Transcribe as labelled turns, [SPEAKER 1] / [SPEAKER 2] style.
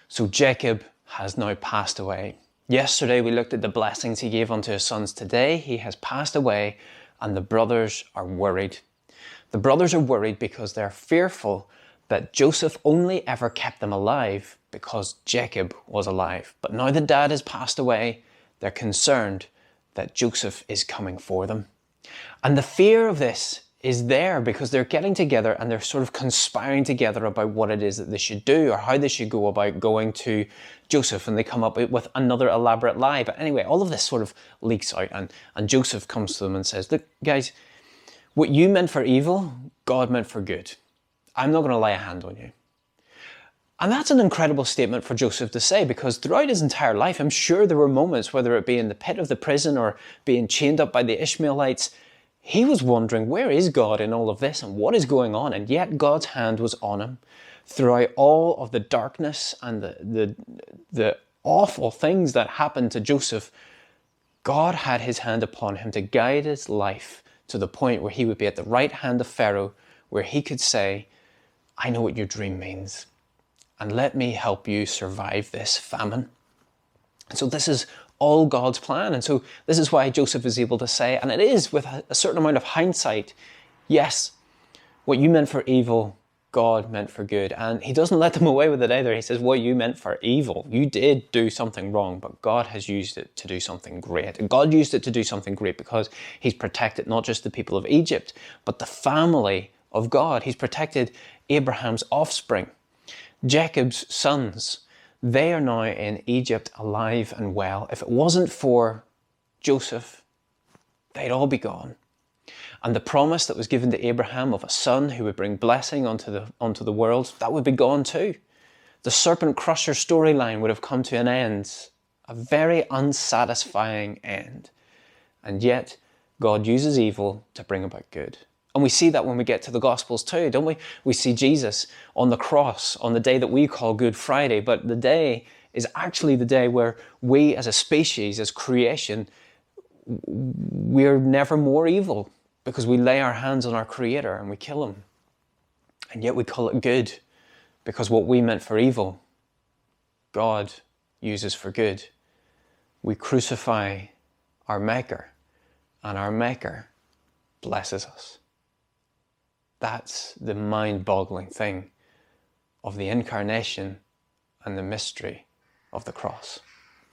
[SPEAKER 1] So Jacob has now passed away. Yesterday we looked at the blessings he gave unto his sons. Today he has passed away and the brothers are worried. The brothers are worried because they're fearful that Joseph only ever kept them alive because Jacob was alive. But now the dad has passed away, they're concerned that Joseph is coming for them. And the fear of this is there because they're getting together and they're sort of conspiring together about what it is that they should do or how they should go about going to Joseph, and they come up with another elaborate lie. But anyway, all of this sort of leaks out, and Joseph comes to them and says, look, guys, what you meant for evil, God meant for good. I'm not going to lay a hand on you. And that's an incredible statement for Joseph to say, because throughout his entire life, I'm sure there were moments, whether it be in the pit of the prison or being chained up by the Ishmaelites, he was wondering, where is God in all of this and what is going on? And yet God's hand was on him throughout all of the darkness and the awful things that happened to Joseph. God had his hand upon him to guide his life to the point where he would be at the right hand of Pharaoh, where he could say, I know what your dream means, and let me help you survive this famine. And so this is all God's plan. And so this is why Joseph is able to say, and it is with a certain amount of hindsight, yes, what you meant for evil, God meant for good. And he doesn't let them away with it either. He says, what you meant for evil, you did do something wrong, but God has used it to do something great. And God used it to do something great because he's protected not just the people of Egypt, but the family of God. He's protected Abraham's offspring, Jacob's sons. They are now in Egypt alive and well. If it wasn't for Joseph, they'd all be gone. And the promise that was given to Abraham of a son who would bring blessing onto the world, that would be gone too. The serpent crusher storyline would have come to an end, a very unsatisfying end. And yet, God uses evil to bring about good. And we see that when we get to the Gospels too, don't we? We see Jesus on the cross on the day that we call Good Friday, but the day is actually the day where we as a species, as creation, we're never more evil because we lay our hands on our Creator and we kill him. And yet we call it good because what we meant for evil, God uses for good. We crucify our Maker and our Maker blesses us. That's the mind-boggling thing of the incarnation and the mystery of the cross.